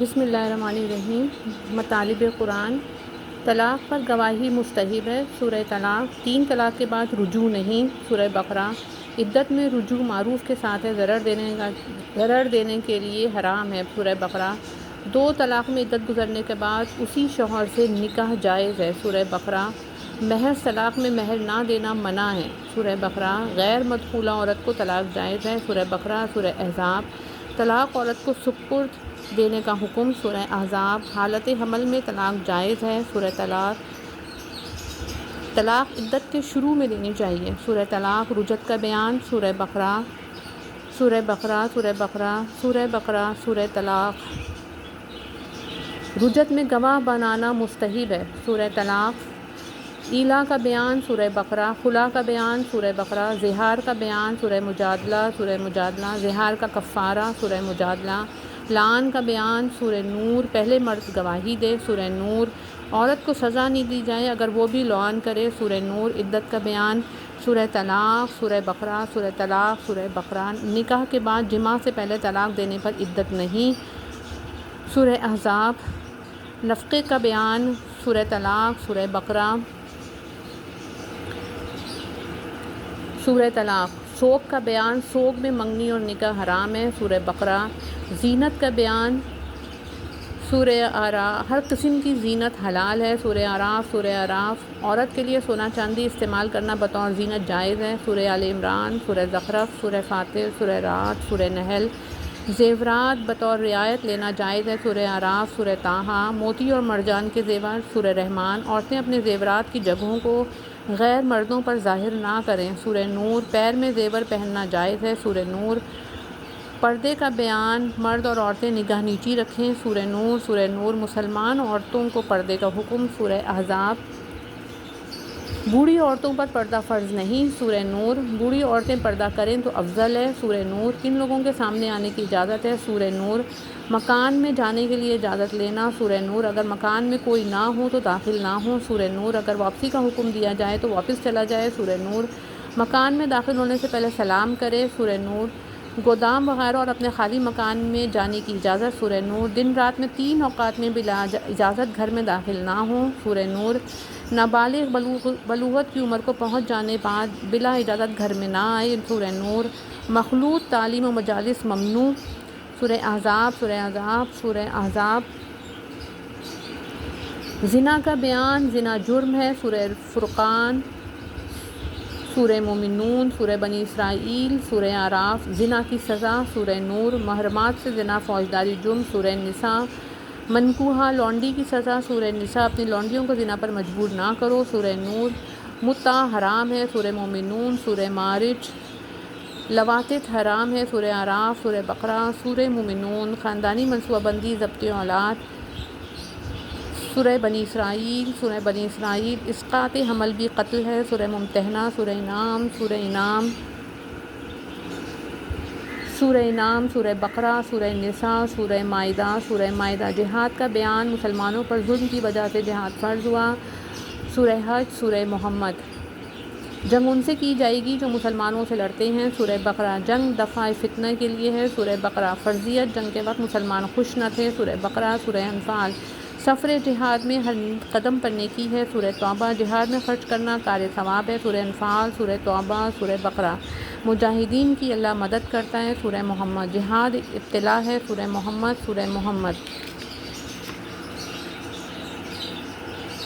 بسم اللہ الرحمن الرحیم۔ مطالب قرآن۔ طلاق پر گواہی مستحب ہے۔ سورہ طلاق۔ 3 طلاق کے بعد رجوع نہیں۔ سورہ بقرہ۔ عدت میں رجوع معروف کے ساتھ ہے، ضرر دینے کے لیے حرام ہے۔ سورہ بقرہ۔ 2 طلاق میں عدت گزرنے کے بعد اسی شوہر سے نکاح جائز ہے۔ سورہ بقرہ۔ محض طلاق میں مہر نہ دینا منع ہے۔ سورہ بقرہ۔ غیر مدخولہ عورت کو طلاق جائز ہے۔ سورہ بقرہ۔ سورہ احزاب۔ طلاق عورت کو سپرد دینے کا حکم۔ سورہ احزاب۔ حالت حمل میں طلاق جائز ہے۔ سورہ طلاق۔ طلاق عدت کے شروع میں دینی چاہیے۔ سورہ طلاق۔ رجعت کا بیان۔ سورہ بقرہ۔ سورہ بقرہ۔ سورہ بقرہ۔ سورہ بقرہ۔ سورہ طلاق۔ رجعت میں گواہ بنانا مستحب ہے۔ سورہ طلاق۔ ایلا کا بیان۔ سورہ بقرہ۔ خلا کا بیان۔ سورہ بقرہ۔ زہار کا بیان۔ سورہ مجادلہ۔ سورہ مجادلہ۔ زہار کا کفارہ۔ سورہ مجادلہ۔ لعان کا بیان۔ سورہ نور۔ پہلے مرد گواہی دے۔ سورہ نور۔ عورت کو سزا نہیں دی جائے اگر وہ بھی لعان کرے۔ سورہ نور۔ عدت کا بیان۔ سورہ طلاق۔ سورہ بقرہ۔ سورہ طلاق۔ سورہ بقرہ۔ نکاح کے بعد جماع سے پہلے طلاق دینے پر عدت نہیں۔ سورہ احزاب۔ نفقے کا بیان۔ سورہ طلاق۔ سورہ بقرہ۔ سورہ طلاق۔ سوگ کا بیان۔ سوگ میں منگنی اور نکاح حرام ہے۔ سورہ بقرہ۔ زینت کا بیان۔ سورہ اعراف۔ ہر قسم کی زینت حلال ہے۔ سورہ اعراف۔ سورہ اعراف۔ عورت کے لیے سونا چاندی استعمال کرنا بطور زینت جائز ہے۔ سورہ آل عمران۔ سورہ زخرف۔ سورہ فاطر۔ سورہ رعد۔ سورہ نحل۔ زیورات بطور رعایت لینا جائز ہے۔ سورہ اعراف۔ سورہ طٰہٰ۔ موتی اور مرجان کے زیور۔ سورہ رحمان۔ عورتیں اپنے زیورات کی جگہوں کو غیر مردوں پر ظاہر نہ کریں۔ سورہ نور۔ پیر میں زیور پہننا جائز ہے۔ سورہ نور۔ پردے کا بیان۔ مرد اور عورتیں نگاہ نیچی رکھیں۔ سورہ نور۔ سورہ نور۔ مسلمان عورتوں کو پردے کا حکم۔ سورہ احزاب۔ بوڑھی عورتوں پر پردہ فرض نہیں۔ سورہ نور۔ بوڑھی عورتیں پردہ کریں تو افضل ہے۔ سورہ نور۔ کن لوگوں کے سامنے آنے کی اجازت ہے؟ سورہ نور۔ مکان میں جانے کے لیے اجازت لینا۔ سورہ نور۔ اگر مکان میں کوئی نہ ہو تو داخل نہ ہو۔ سورہ نور۔ اگر واپسی کا حکم دیا جائے تو واپس چلا جائے۔ سورہ نور۔ مکان میں داخل ہونے سے پہلے سلام کرے۔ سورہ نور۔ گودام وغیرہ اور اپنے خالی مکان میں جانے کی اجازت۔ سورہ نور۔ دن رات میں 3 اوقات میں بلا اجازت گھر میں داخل نہ ہوں۔ سورہ نور۔ نابالغ بلوغت کی عمر کو پہنچ جانے بعد بلا اجازت گھر میں نہ آئے۔ سورہ نور۔ مخلوط تعلیم و مجالس ممنوع۔ سورہ احزاب۔ سورہ احزاب۔ سورہ احزاب۔ زنا کا بیان۔ زنا جرم ہے۔ سورہ فرقان۔ سورہ مومنون۔ سورہ بنی اسرائیل۔ سورہ اعراف۔ زنا کی سزا۔ سورہ نور۔ محرمات سے زنا فوجداری جرم۔ سورہ نساء۔ منکوحہ لونڈی کی سزا۔ سورہ نساء۔ اپنی لونڈیوں کو زنا پر مجبور نہ کرو۔ سورہ نور۔ متع حرام ہے۔ سورہ مومنون۔ سورہ معارج۔ لواطت حرام ہے۔ سورہ اعراف۔ سورہ بقرہ۔ سورہ مومنون۔ خاندانی منصوبہ بندی، ضبط اولاد۔ سورہ بنی اسرائیل۔ سورہ بنی اسرائیل۔ اسقاط حمل بھی قتل ہے۔ سورہ ممتحنہ۔ سورہ انعام۔ سورہ انعام۔ سورہ انعام۔ سورہ بقرہ۔ سورہ نساء۔ سورہ مائدہ۔ سورہ مائدہ۔ جہاد کا بیان۔ مسلمانوں پر ظلم کی وجہ سے جہاد فرض ہوا۔ سورہ حج۔ سورہ محمد۔ جنگ ان سے کی جائے گی جو مسلمانوں سے لڑتے ہیں۔ سورہ بقرہ۔ جنگ دفع فتنہ کے لیے ہے۔ سورہ بقرہ۔ فرضیت۔ جنگ کے وقت مسلمان خوش نہ تھے۔ سورہ بقرہ۔ سورہ انفال۔ سفر جہاد میں ہر قدم پر نیکی ہے۔ سورہ توبہ۔ جہاد میں خرچ کرنا کار ثواب ہے۔ سورہ انفال۔ سورہ توبہ۔ سورہ بقرہ۔ مجاہدین کی اللہ مدد کرتا ہے۔ سورہ محمد۔ جہاد ابتلا ہے۔ سورہ محمد۔ سورہ محمد۔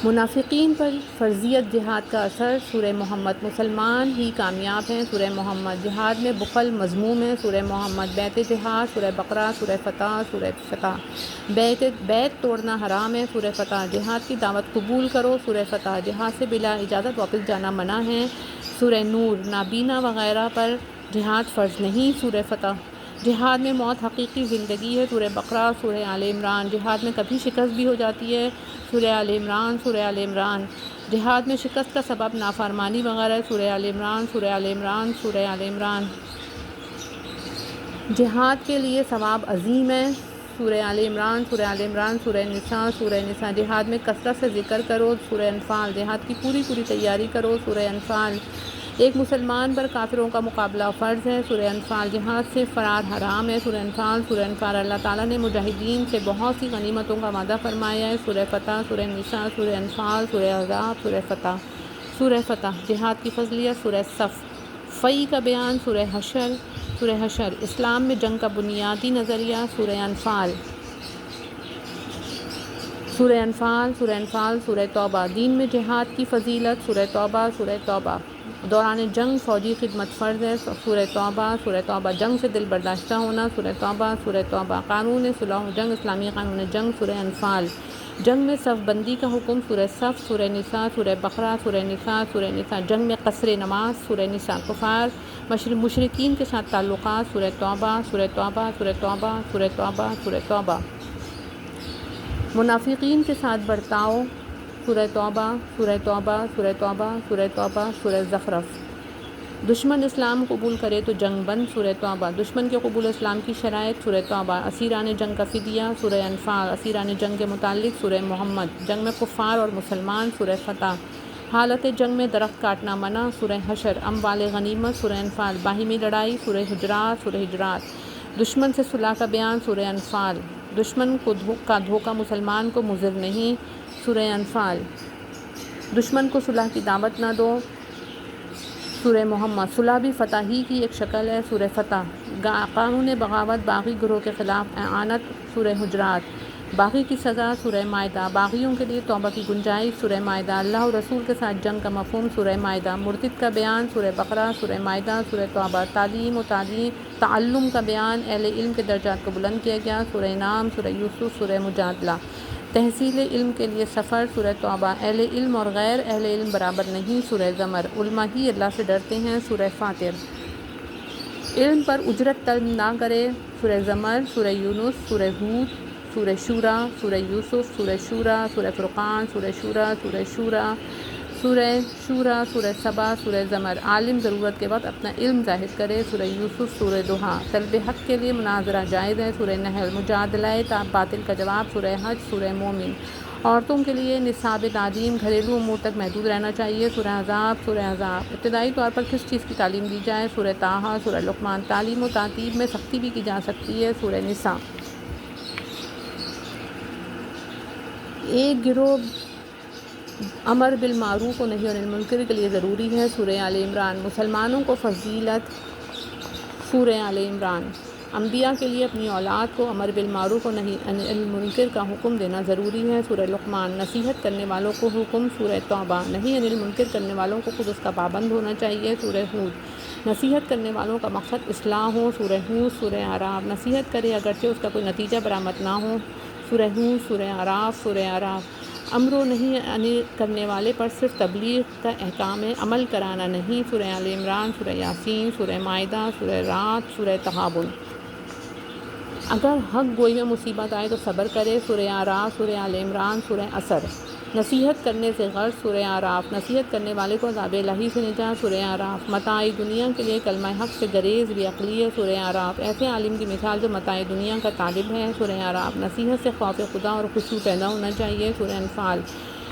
منافقین پر فرضیت جہاد کا اثر۔ سورہ محمد۔ مسلمان ہی کامیاب ہیں۔ سورہ محمد۔ جہاد میں بخل مذموم ہے۔ سورہ محمد۔ بیعت جہاد۔ سورہ بقرہ۔ سورہ فتح۔ سورہ فتح۔ بیعت توڑنا حرام ہے۔ سورہ فتح۔ جہاد کی دعوت قبول کرو۔ سورہ فتح۔ جہاد سے بلا اجازت واپس جانا منع ہے۔ سورہ نور۔ نابینا وغیرہ پر جہاد فرض نہیں۔ سورہ فتح۔ جہاد میں موت حقیقی زندگی ہے۔ سورہ بقرہ۔ سورہ آل عمران۔ جہاد میں کبھی شکست بھی ہو جاتی ہے۔ سورہ آل عمران۔ سورہ آل عمران۔ جہاد میں شکست کا سبب نافرمانی وغیرہ ہے۔ سورہ آل عمران۔ سورہ آل عمران۔ سورہ آل عمران۔ جہاد کے لیے ثواب عظیم ہے۔ سورہ آل عمران۔ سورہ آل عمران۔ سورہ نساء۔ سورہ نساء۔ جہاد میں کثرت سے ذکر کرو۔ سورہ انفال۔ جہاد کی پوری تیاری کرو۔ سورہ انفال۔ ایک مسلمان پر کافروں کا مقابلہ فرض ہے۔ سورہ انفال جہاد سے فرار حرام ہے۔ سورہ انفال اللہ تعالیٰ نے مجاہدین سے بہت سی غنیمتوں کا وعدہ فرمایا ہے۔ سورہ فتح، سورہ نساء، سورہ انفال، سورہ احزاب، سورہ فتح جہاد کی فضیلت، سورہ صف فئی کا بیان، سورہ حشر اسلام میں جنگ کا بنیادی نظریہ، سورہ انفال، سورہ توبہ دین میں جہاد کی فضیلت، سورہ توبہ دوران جنگ فوجی خدمت فرض ہے، سورہ توبہ جنگ سے دل برداشتہ ہونا، سورہ توبہ قانون صلح و جنگ، اسلامی قانون جنگ، سورہ انفال جنگ میں صف بندی کا حکم، سورہ صف، سورہ نساء، سورہ بقرہ، سورہ نساء جنگ میں قصر نماز، سورہ نساء کفار مشرکین کے ساتھ تعلقات، سورہ توبہ منافقین کے ساتھ برتاؤ، سورہ توبہ، سورہ زخرف دشمن اسلام قبول کرے تو جنگ بند، سورہ توبہ دشمن کے قبول اسلام کی شرائط، سورہ توبہ اسیران جنگ کا فدیہ، سورہ انفال اسیران جنگ کے متعلق، سورہ محمد جنگ میں کفار اور مسلمان، سورہ فتح حالت جنگ میں درخت کاٹنا منع، سورہ حشر اموال غنیمت، سورہ انفال باہمی لڑائی، سورہ حجرات دشمن سے صلح کا بیان، سورہ انفال دشمن کا دھوکہ مسلمان کو مضر نہیں، سورہ انفال دشمن کو صلح کی دعوت نہ دو، سورہ محمد صلح بھی فتح ہی کی ایک شکل ہے، سورہ فتح قانون بغاوت باغی گروہ کے خلاف اعانت، سورہ حجرات باغی کی سزا، سورہ مائدہ باغیوں کے لیے توبہ کی گنجائش، سورہ مائدہ اللہ اور رسول کے ساتھ جنگ کا مفہوم، سورہ مائدہ مرتد کا بیان، سورہ بقرہ، سورہ مائدہ، سورہ توبہ تعلیم و تعلم کا بیان، اہل علم کے درجات کو بلند کیا گیا، سورہ انعام، سورہ یوسف، سورہ مجادلہ تحصیل علم کے لیے سفر، سورہ توبہ اہل علم اور غیر اہل علم برابر نہیں، سورہ زمر علماء ہی اللہ سے ڈرتے ہیں، سورہ فاطر علم پر اجرت طلب نہ کرے، سورہ زمر، سورہ یونس، سورہ ہود، سورہ شورا، سورہ یوسف، سورہ شورا، سورہ فرقان، سورہ شورا، سورہ سبا، سورہ زمر عالم ضرورت کے وقت اپنا علم ظاہر کرے، سورہ یوسف، سورہ دوحہ طلب حق کے لیے مناظرہ جائز ہے، سورہ نحل مجادلہ باطل کا جواب، سورہ حج، سورہ مومن عورتوں کے لیے نصاب تعلیم گھریلو امور تک محدود رہنا چاہیے، سورہ احزاب ابتدائی طور پر کس چیز کی تعلیم دی جائے، سورہ طٰہٰ، سورہ لقمان تعلیم و تعقیب میں سختی بھی کی جا سکتی ہے، سورہ نساء ایک گروہ امر بالمعروف و نہی عن المنکر کے لیے ضروری ہے، سورہ آل عمران مسلمانوں کو فضیلت، سورہ آل عمران انبیاء کے لیے اپنی اولاد کو امر بالمعروف و نہی عن المنکر کا حکم دینا ضروری ہے، سورہ لقمان نصیحت کرنے والوں کو حکم، سورہ توبہ نہی عن المنکر کرنے والوں کو خود اس کا پابند ہونا چاہیے، سورہ ہود نصیحت کرنے والوں کا مقصد اصلاح ہو، سورہ ہود، سورہ اعراف نصیحت کرے اگرچہ اس کا کوئی نتیجہ برآمد نہ ہو، سورہ ہود، سورہ اعراف امر و نہی کرنے والے پر صرف تبلیغ کا احکام عمل کرانا نہیں، سورہ آل عمران، سورہ یاسین، سورہ مائدہ، سورہ رعد، سورہ تغابن اگر حق گوئی میں مصیبت آئے تو صبر کرے، سورہ اعراف، سورہ آل عمران، سورہ عصر نصیحت کرنے سے غرض، سورہ اعراف نصیحت کرنے والے کو عذاب الہی سے نجات، سورہ اعراف متاع دنیا کے لیے کلمہ حق سے گریز بھی عقلی ہے، سورہ اعراف ایسے عالم کی مثال جو متاع دنیا کا طالب ہے، سورہ اعراف نصیحت سے خوف خدا اور خشوع پیدا ہونا چاہیے، سورہ انفال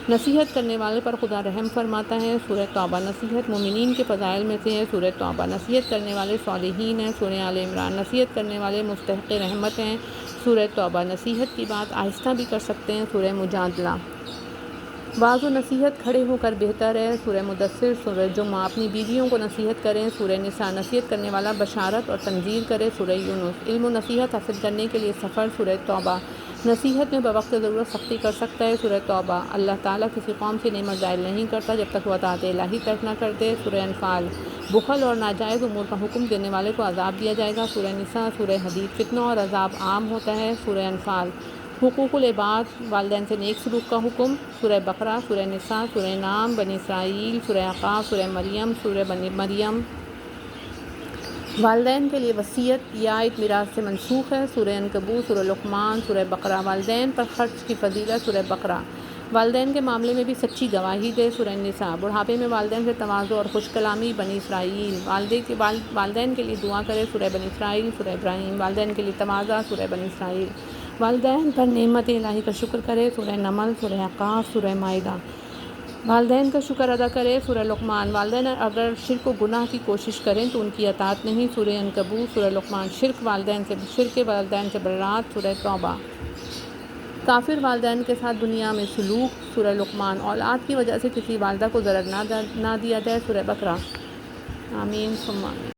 نصیحت کرنے والے پر خدا رحم فرماتا ہے، سورہ توبہ نصیحت مومنین کے فضائل میں سے ہے، سورہ توبہ نصیحت کرنے والے صالحین ہیں، سورہ آل عمران نصیحت کرنے والے مستحق رحمت ہیں، سورہ توبہ نصیحت کی بات آہستہ بھی کر سکتے ہیں، سورہ مجادلہ بعض و نصیحت کھڑے ہو کر بہتر ہے، سورہ مدثر، سورہ جمعہ اپنی بیویوں کو نصیحت کریں، سورہ نساء نصیحت کرنے والا بشارت اور تنذیر کرے، سورہ یونس علم و نصیحت حاصل کرنے کے لیے سفر، سورہ توبہ نصیحت میں بوقت ضرورت سختی کر سکتا ہے، سورہ توبہ اللہ تعالیٰ کسی قوم سے نعمت ظاہر نہیں کرتا جب تک وہ اطاعت الہی ترک نہ کر دے، سورہ انفال بخل اور ناجائز امور کا حکم دینے والے کو عذاب دیا جائے گا، سورہ نساء، سورہ حدید فتنوں اور عذاب عام ہوتا ہے، سورہ انفال حقوق العباد والدین سے نیک سلوک کا حکم، سورہ بقرہ، سورہ نساء، سورہ انعام بنی اسرائیل، سورہ احقاف، سورہ مریم، سورہ بنی مریم والدین کے لیے وصیت یا آیت میراث سے منسوخ ہے، سورہ عنکبوت، سورہ لقمان، سورہ بقرہ والدین پر خرچ کی فضیلت، سورہ بقرہ والدین کے معاملے میں بھی سچی گواہی دے، سورہ نساء بڑھاپے میں والدین سے تواضع اور خوش کلامی، بنی اسرائیل والدین کے لیے دعا کرے، سورہ بنی اسرائیل، سورہ ابراہیم والدین کے لیے تواضع، سورہ بنی اسرائیل والدین پر نعمت الہی کا شکر کرے، سورہ نمل، سورہ احقاف، سورہ مائدہ والدین کا شکر ادا کرے، سورہ لقمان۔ والدین اگر شرک و گناہ کی کوشش کریں تو ان کی اطاعت نہیں، سورہ عنکبوت۔ سورہ لقمان۔ شرک والدین سے برات، سورہ توبہ۔ کافر والدین کے ساتھ دنیا میں سلوک، سورہ لقمان۔ اولاد کی وجہ سے کسی والدہ کو ضرر نہ دیا جائے، سورہ بقرہ۔ آمین ثم آمین۔